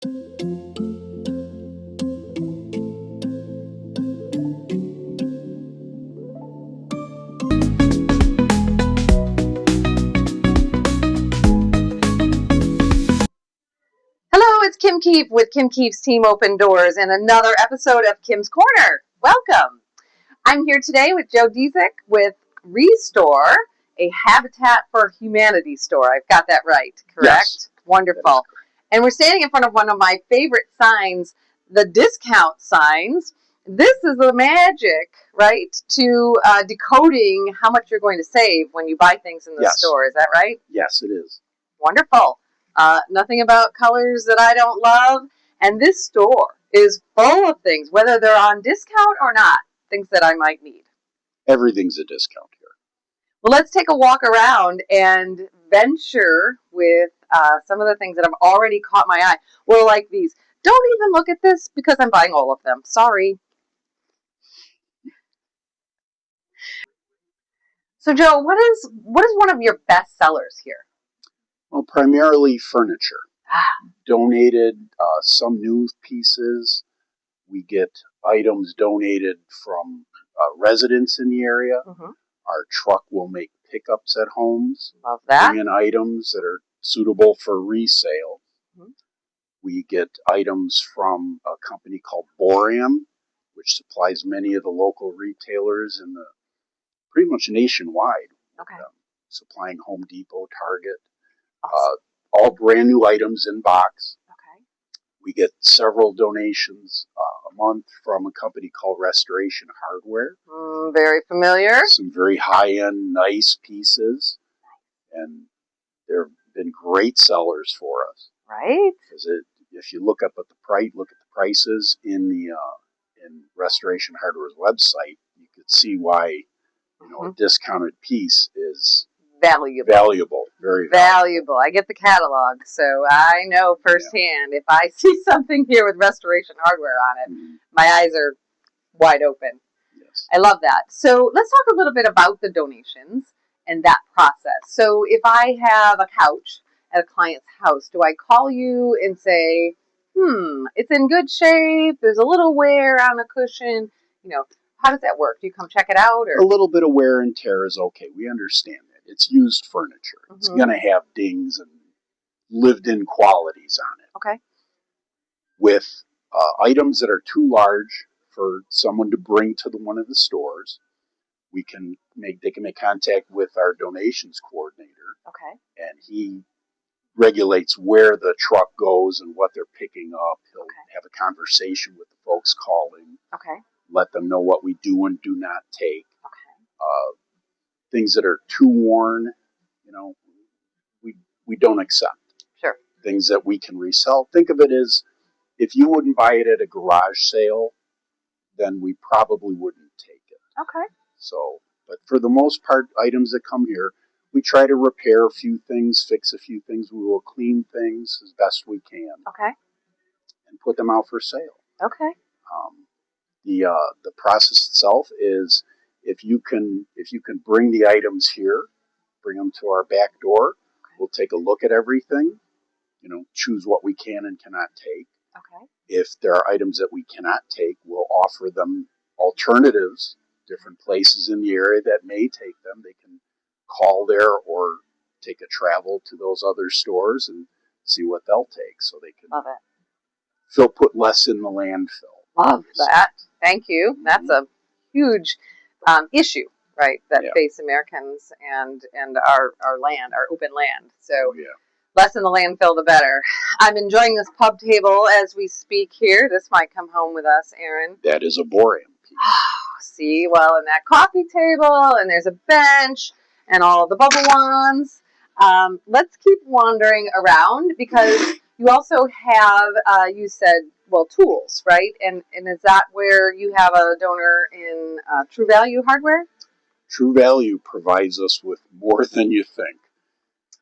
Hello, it's Kim Keefe with Kim Keefe's Team Open Doors and another episode of Kim's Corner. Welcome. I'm here today with Joe Dziedzic with ReStore, a Habitat for Humanity store. I've got that right, correct? Yes. Wonderful. And we're standing in front of one of my favorite signs, the discount signs. This is the magic, right, to decoding how much you're going to save when you buy things in the store. Is that right? Yes, it is. Wonderful. Nothing about colors that I don't love. And this store is full of things, whether they're on discount or not, things that I might need. Everything's a discount here. Well, let's take a walk around and venture with some of the things that have already caught my eye. Well, like these. Don't even look at this because I'm buying all of them. Sorry. So, Joe, what is one of your best sellers here? Well, primarily furniture. Donated, some new pieces. We get items donated from residents in the area. Mm-hmm. Our truck will make pickups at homes. Love that. Bring in items that are suitable for resale. Mm-hmm. We get items from a company called Boram, which supplies many of the local retailers in the pretty much nationwide. Okay. Supplying Home Depot, Target. Awesome. All brand new items in box. Okay. We get several donations a month from a company called Restoration Hardware. Very familiar. Some very high-end, nice pieces, and they've been great sellers for us. Right. Because if you look at the prices in the in Restoration Hardware's website, you could see why a discounted piece is valuable, very valuable. I get the catalog, so I know firsthand. If I see something here with Restoration Hardware on it, my eyes are wide open. Yes. I love that. So let's talk a little bit about the donations and that process. So if I have a couch at a client's house, do I call you and say, it's in good shape, there's a little wear on the cushion, how does that work? Do you come check it out? Or? A little bit of wear and tear is okay. We understand that. It's used furniture. Mm-hmm. It's going to have dings and lived-in qualities on it. Okay. With items that are too large for someone to bring to one of the stores, they can make contact with our donations coordinator. Okay. And he regulates where the truck goes and what they're picking up. He'll have a conversation with the folks calling. Okay. Let them know what we do and do not take. Okay. Things that are too worn, we don't accept. Sure. Things that we can resell. Think of it as if you wouldn't buy it at a garage sale, then we probably wouldn't take it. Okay. So, but for the most part, items that come here, we try to repair a few things, fix a few things. We will clean things as best we can. Okay. And put them out for sale. Okay. The process itself is if you can bring the items here, bring them to our back door. We'll take a look at everything. Choose what we can and cannot take. Okay. If there are items that we cannot take, we'll offer them alternatives. Different places in the area that may take them. They can call there or take a travel to those other stores and see what they'll take, so they can. Love it. Put less in the landfill. Love that. Thank you. That's a huge issue, right, that face Americans and our land, our open land. So less in the landfill, the better. I'm enjoying this pub table as we speak here. This might come home with us, Aaron. That is a Boram piece. See, well, and that coffee table, and there's a bench, and all the bubble wands. Let's keep wandering around because you also have, you said, tools, right? And is that where you have a donor in True Value Hardware? True Value provides us with more than you think.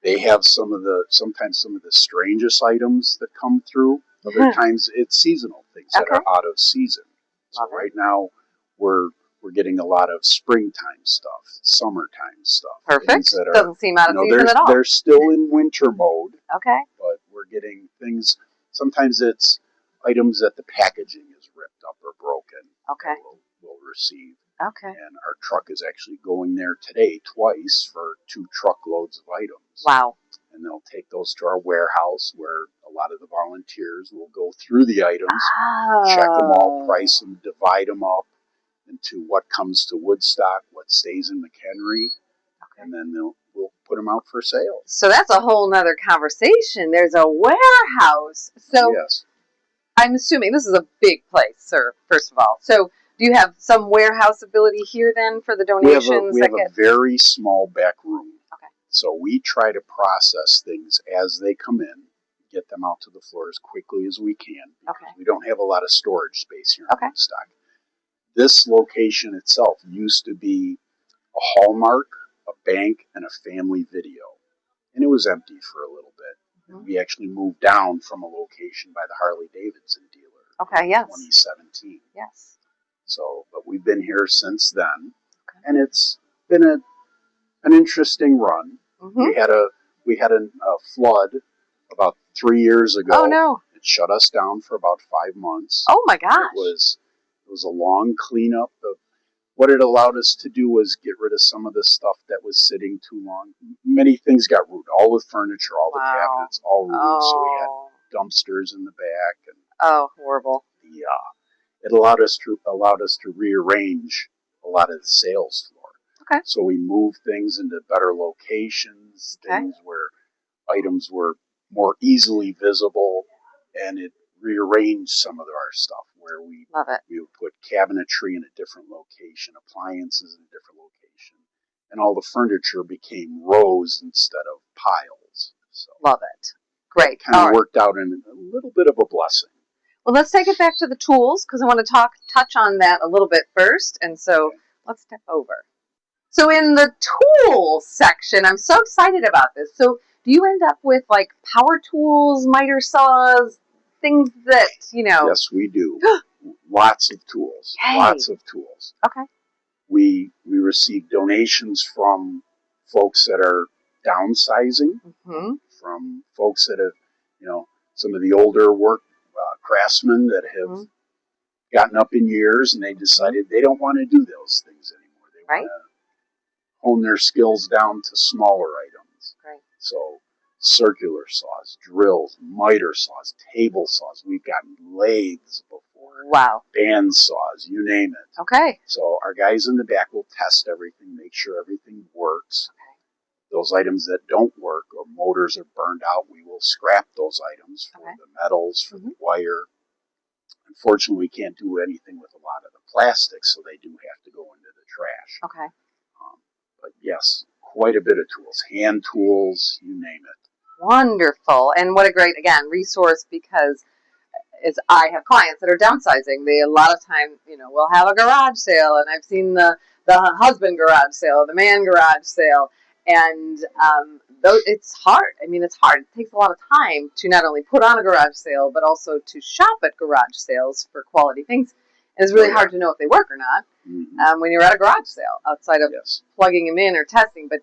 They have sometimes some of the strangest items that come through. Other times it's seasonal things that are out of season. So right now we're getting a lot of springtime stuff, summertime stuff. Perfect. Doesn't seem out of season at all. They're still in winter mode. Okay. But we're getting things. Sometimes it's items that the packaging is ripped up or broken. Okay. We'll receive. Okay. And our truck is actually going there today twice for 2 truckloads of items. Wow. And they'll take those to our warehouse where a lot of the volunteers will go through the items, check them all, price them, divide them up into what comes to Woodstock, what stays in McHenry, and then we'll put them out for sale. So that's a whole nother conversation. There's a warehouse. So yes. I'm assuming this is a big place, sir, first of all. So do you have some warehouse ability here then for the donations? We have a very small back room. Okay. So we try to process things as they come in, get them out to the floor as quickly as we can. Because we don't have a lot of storage space here in Woodstock. This location itself used to be a Hallmark, a bank, and a family video. And it was empty for a little bit. And we actually moved down from a location by the Harley-Davidson dealer in 2017. Yes. So, but we've been here since then. And it's been an interesting run. We had a flood about 3 years ago. Oh, no. It shut us down for about 5 months. Oh, my gosh. It was a long cleanup. What it allowed us to do was get rid of some of the stuff that was sitting too long. Many things got ruined. All the furniture, all the cabinets, all ruined. So we had dumpsters in the back. And horrible. It allowed us to rearrange a lot of the sales floor. Okay. So we moved things into better locations, things where items were more easily visible, and it rearranged some of our stuff where we would put cabinetry in a different location, appliances in a different location, and all the furniture became rows instead of piles. So love it. Great. Kind of worked out in a little bit of a blessing. Well, let's take it back to the tools because I want to touch on that a little bit first, and so let's step over. So in the tools section, I'm so excited about this. So do you end up with like power tools, miter saws, things that, Yes, we do. Lots of tools. Yay. Lots of tools. Okay. We receive donations from folks that are downsizing, from folks that have, some of the older craftsmen that have gotten up in years and they decided they don't want to do those things anymore. They want to hone their skills down to smaller items. Right. So circular saws, drills, miter saws, table saws. We've gotten lathes before. Wow. Band saws, you name it. Okay. So our guys in the back will test everything, make sure everything works. Okay. Those items that don't work or motors are burned out, we will scrap those items for the metals, for the wire. Unfortunately, we can't do anything with a lot of the plastics, so they do have to go into the trash. Okay. But yes, quite a bit of tools, hand tools, you name it. Wonderful. And what a great, again, resource because as I have clients that are downsizing, they a lot of time, will have a garage sale, and I've seen the husband garage sale, the man garage sale, and it's hard. I mean, it's hard. It takes a lot of time to not only put on a garage sale, but also to shop at garage sales for quality things. And it's really hard to know if they work or not when you're at a garage sale outside of plugging them in or testing. But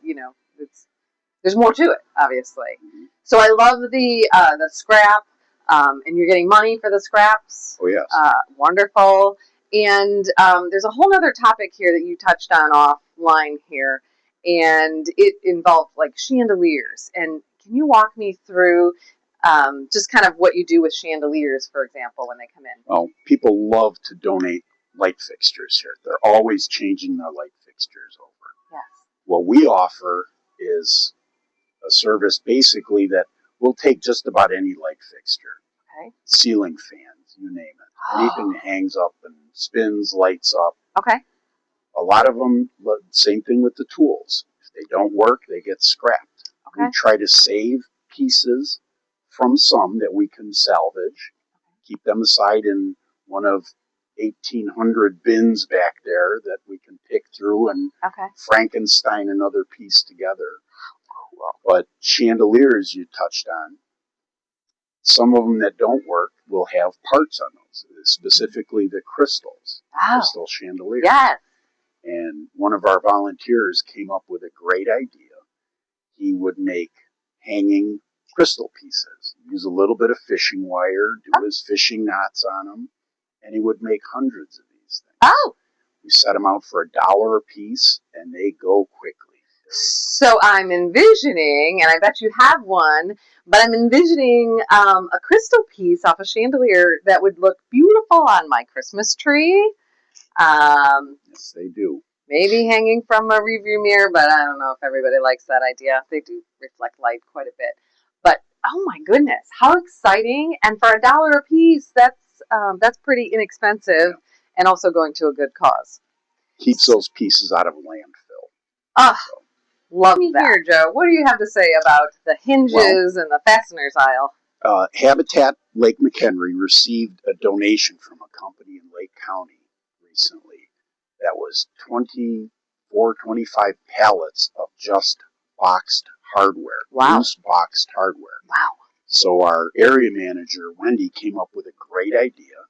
there's more to it, obviously. So I love the scrap, and you're getting money for the scraps. Oh yes, wonderful. And there's a whole other topic here that you touched on offline here, and it involved like chandeliers. And can you walk me through just kind of what you do with chandeliers, for example, when they come in? Well, people love to donate light fixtures here. They're always changing their light fixtures over. Yes. What we offer is a service basically that will take just about any light fixture. Okay. Ceiling fans, you name it. Anything that hangs up and spins, lights up. Okay. A lot of them, same thing with the tools. If they don't work, they get scrapped. Okay. We try to save pieces from some that we can salvage, keep them aside in one of 1,800 bins back there that we can pick through and Frankenstein another piece together. But chandeliers you touched on, some of them that don't work will have parts on those, specifically the crystals, crystal chandeliers. Yes. And one of our volunteers came up with a great idea. He would make hanging crystal pieces. use a little bit of fishing wire, do his fishing knots on them, and he would make hundreds of these things. Oh! We set them out for $1 a piece, and they go quickly. So I'm envisioning, and I bet you have one, but I'm envisioning a crystal piece off a chandelier that would look beautiful on my Christmas tree. Yes, they do. Maybe hanging from a review mirror, but I don't know if everybody likes that idea. They do reflect light quite a bit. But oh my goodness, how exciting! And for $1 a piece, that's pretty inexpensive, and also going to a good cause. Keeps those pieces out of landfill. Ah. Love me here, Joe. What do you have to say about the hinges and the fasteners aisle? Habitat Lake McHenry received a donation from a company in Lake County recently that was 25 pallets of just boxed hardware. Wow. Loose boxed hardware. Wow. So our area manager, Wendy, came up with a great idea.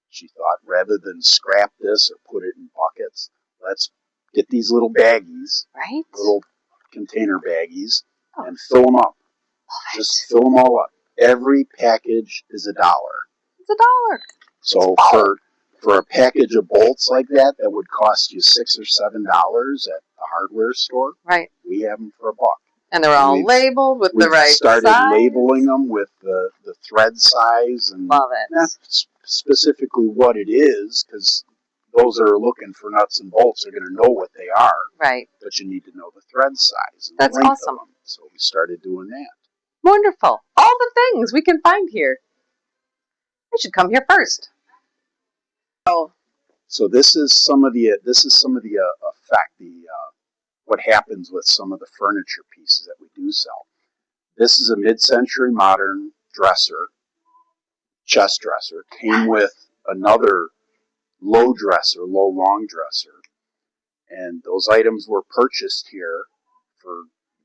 She thought, rather than scrap this or put it in buckets, let's get these little baggies, right? Little container baggies, and fill them up. Just fill them all up. Every package is $1. It's $1. So for a package of bolts like that would cost you $6 or $7 at the hardware store. Right. We have them for $1. And they're all labeled with the right size. We started labeling them with the thread size and love it. Not specifically what it is, because those that are looking for nuts and bolts are going to know what they are. Right. But you need to know the thread size and That's the length awesome. of them. So we started doing that. Wonderful. All the things we can find here. I should come here first. Oh. So this is some of the effect, what happens with some of the furniture pieces that we do sell. This is a mid-century modern dresser, chest dresser. Came with another low long dresser, and those items were purchased here for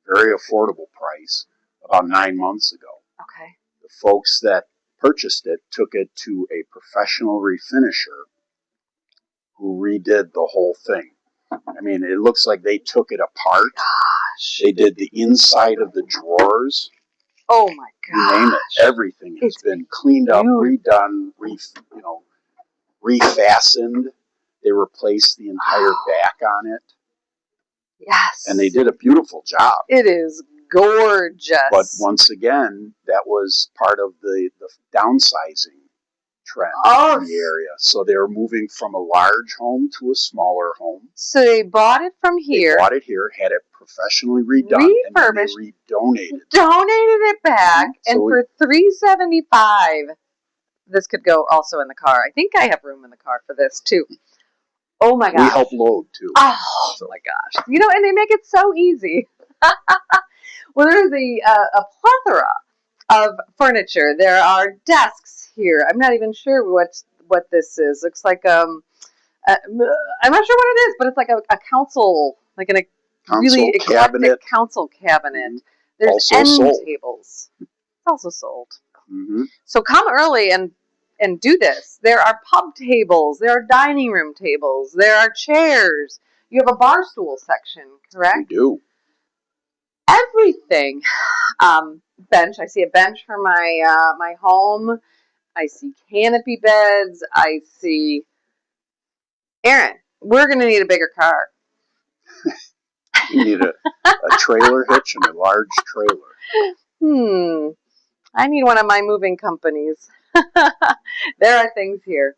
very affordable price about 9 months ago. Okay. The folks that purchased it took it to a professional refinisher who redid the whole thing. I mean, it looks like they took it apart. Gosh. They did the inside of the drawers. Oh my gosh. You name it. Everything has been cleaned up, redone, refastened. They replaced the entire back on it. Yes. And they did a beautiful job. It is gorgeous. But once again, that was part of the downsizing trend in the area. So they were moving from a large home to a smaller home. So they bought it from here. They bought it here, had it professionally redone, refurbished, and then donated it back, and for $375, this could go also in the car. I think I have room in the car for this too. Oh my gosh. We help load too. Oh my gosh. You know, and they make it so easy. Well, there's a plethora of furniture. There are desks here. I'm not even sure what this is. Looks like I'm not sure what it is, but it's like a council, like a really eclectic council cabinet. Mm-hmm. There's also end tables. It's also sold. Mm-hmm. So come early and do this. There are pub tables. There are dining room tables. There are chairs. You have a bar stool section, correct? We do. Everything. Bench. I see a bench for my home. I see canopy beds. I see. Aaron, we're going to need a bigger car. You need a trailer hitch and a large trailer. I need one of my moving companies. There are things here.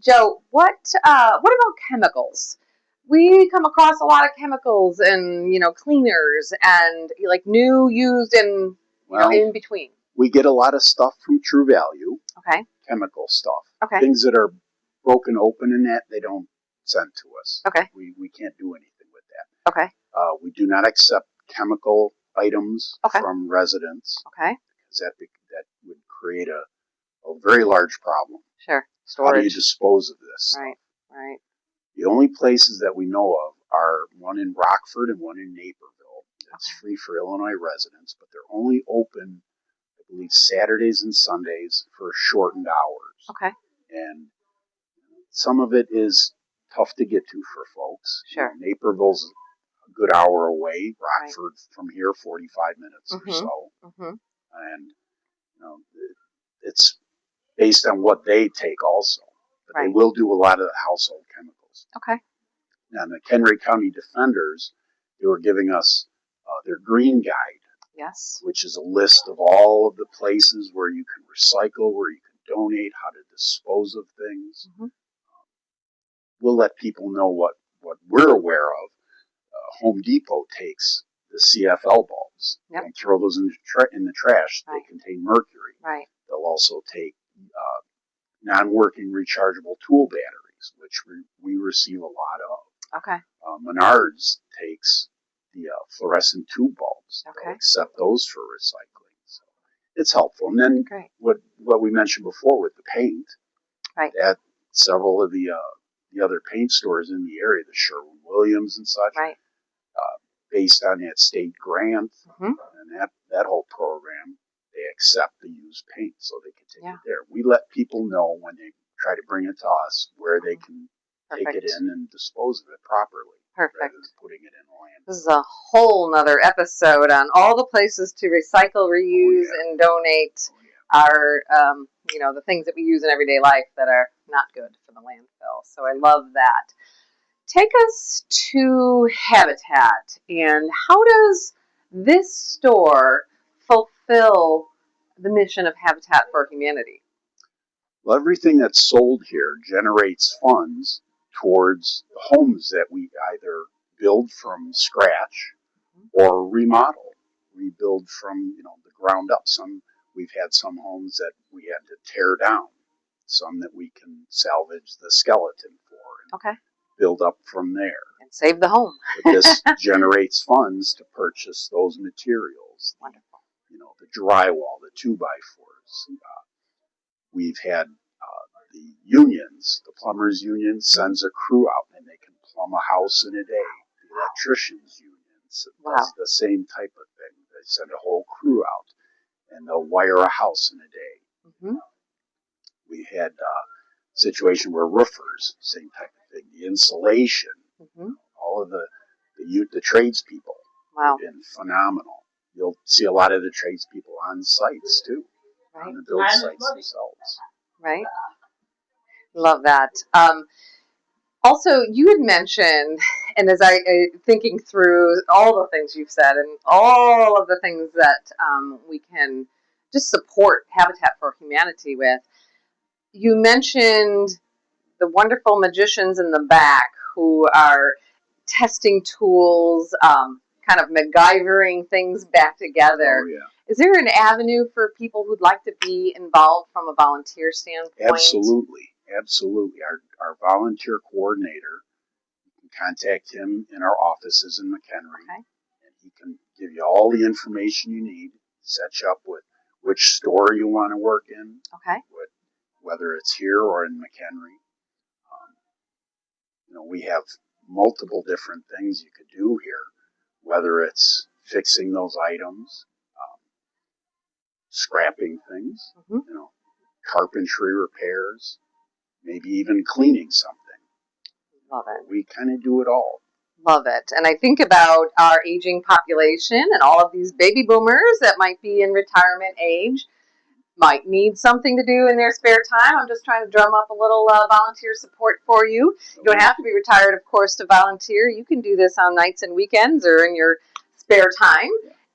Joe, what about chemicals? We come across a lot of chemicals and, cleaners and like new, used, and in between. We get a lot of stuff from True Value. Okay. Chemical stuff. Okay. Things that are broken open in that, they don't send to us. Okay. We can't do anything with that. Okay. We do not accept chemical items from residents. Okay. Because that would create a very large problem. Sure. Storage. How do you dispose of this? Right. The only places that we know of are one in Rockford and one in Naperville. It's free for Illinois residents, but they're only open, I believe, Saturdays and Sundays for shortened hours. Okay. And some of it is tough to get to for folks. Sure. Naperville's a good hour away. Rockford from here, 45 minutes or so. Mm-hmm. And know, it's based on what they take also. But Right. they will do a lot of the household chemicals. Okay. Now, the McHenry County Defenders, they were giving us their green guide, Yes. which is a list of all of the places where you can recycle, where you can donate, how to dispose of things. Mm-hmm. We'll let people know what we're aware of. Home Depot takes the CFL bulbs. Yep. Don't throw those in the trash. Right. They contain mercury. Right. They'll also take non-working rechargeable tool batteries, which we receive a lot of. Okay. Menards takes the fluorescent tube bulbs. Okay. They'll accept those for recycling. So it's helpful. And then Great. what we mentioned before with the paint, Right. at several of the other paint stores in the area, the Sherwin-Williams and such, Right. based on that state grant Mm-hmm. and that whole program, they accept the used paint so they can take Yeah. it there. We let people know when they try to bring it to us where they can Perfect. take it in and dispose of it properly. Perfect. Rather than putting it in a landfill. This is a whole nother episode on all the places to recycle, reuse, and donate our, the things that we use in everyday life that are not good for the landfill. So I love that. Take us to Habitat, and how does this store fulfill the mission of Habitat for Humanity? Well, everything that's sold here generates funds towards the homes that we either build from scratch or remodel, rebuild from the ground up. We've had some homes that we had to tear down, some that we can salvage the skeleton for and build up from there. And save the home. But this generates funds to purchase those materials. Wonderful. The drywall, the 2x4s. We've had the unions, the plumbers union sends a crew out and they can plumb a house in a day. The electricians union does the same type of thing. They send a whole crew out and they'll wire a house in a day. Mm-hmm. We had a situation where roofers, same type of thing. The insulation, all of the tradespeople have been phenomenal. You'll see a lot of the tradespeople on sites too, on the build sites themselves. Right. Love that. Also, you had mentioned, and as I thinking through all the things you've said and all of the things that we can just support Habitat for Humanity with, you mentioned the wonderful magicians in the back who are testing tools, kind of MacGyvering things back together. Oh, yeah. Is there an avenue for people who'd like to be involved from a volunteer standpoint? Absolutely. Our volunteer coordinator, you can contact him in our offices in McHenry. Okay. And he can give you all the information you need, set you up with which store you want to work in. Okay. Whether it's here or in McHenry. We have multiple different things you could do here, whether it's fixing those items, scrapping things, carpentry repairs, maybe even cleaning something. Love it. We kind of do it all. Love it. And I think about our aging population and all of these baby boomers that might be in retirement age, might need something to do in their spare time. I'm just trying to drum up a little volunteer support for you. You don't have to be retired, of course, to volunteer. You can do this on nights and weekends or in your spare time.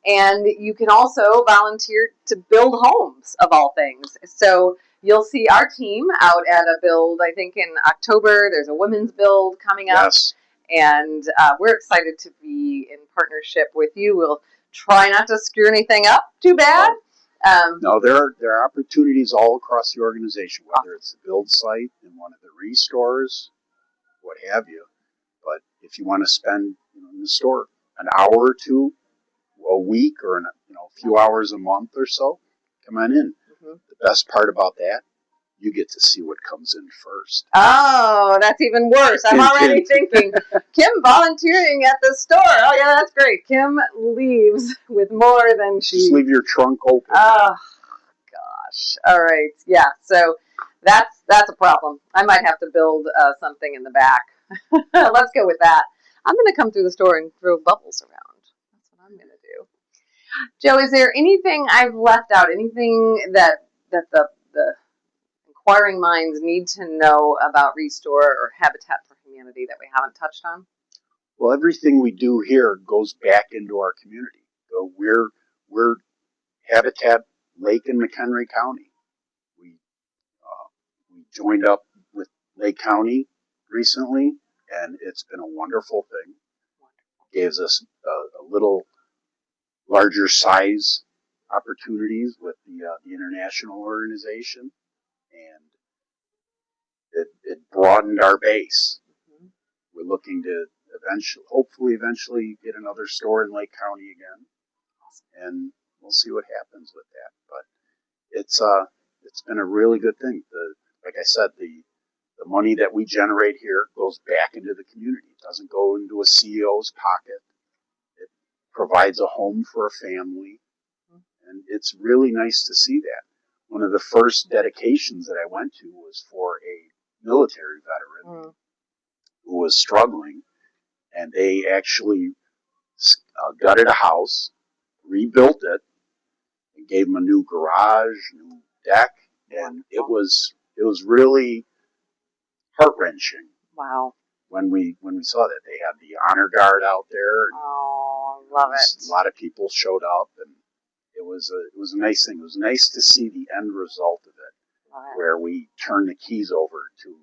And you can also volunteer to build homes, of all things. So you'll see our team out at a build, I think in October. There's a women's build coming up. Yes. And we're excited to be in partnership with you. We'll try not to screw anything up too bad. No, there are opportunities all across the organization, whether it's the build site in one of the restores, what have you. But if you want to spend in the store an hour or two a week or a few hours a month or so, come on in. The best part about that, you get to see what comes in first. Oh, that's even worse. I'm already thinking, Kim volunteering at the store. Oh, yeah, that's great. Kim leaves with more than she... Just leave your trunk open. Oh, gosh. All right. Yeah, so that's a problem. I might have to build something in the back. Let's go with that. I'm going to come through the store and throw bubbles around. That's what I'm going to do. Joe, is there anything I've left out? Anything that the inquiring minds need to know about ReStore or Habitat for Humanity that we haven't touched on? Well, everything we do here goes back into our community. So we're Habitat Lake and McHenry County. We joined up with Lake County recently, and it's been a wonderful thing. Gives us a little larger size opportunities with the international organization, and it broadened our base. Mm-hmm. We're looking to hopefully get another store in Lake County again, and we'll see what happens with that. But it's been a really good thing. Like I said, the money that we generate here goes back into the community. It doesn't go into a CEO's pocket. It provides a home for a family, and it's really nice to see that. One of the first dedications that I went to was for a military veteran who was struggling, and they actually gutted a house, rebuilt it, and gave him a new garage, new deck, and it was really heart-wrenching. Wow. When we saw that, they had the honor guard out there. Oh, love it. A lot of people showed up, and it was a nice thing. It was nice to see the end result of it, where we turned the keys over to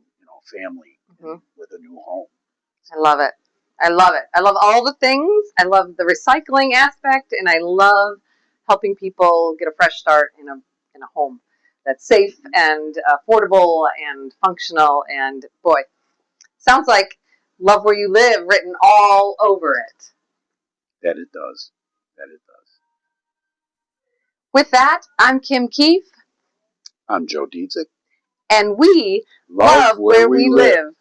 family with a new home. I love it. I love it. I love all the things. I love the recycling aspect, and I love helping people get a fresh start in a home that's safe and affordable and functional. And boy, sounds like love where you live written all over it. That it does. With that, I'm Kim Keefe. I'm Joe Dziedzic. And we love where we live.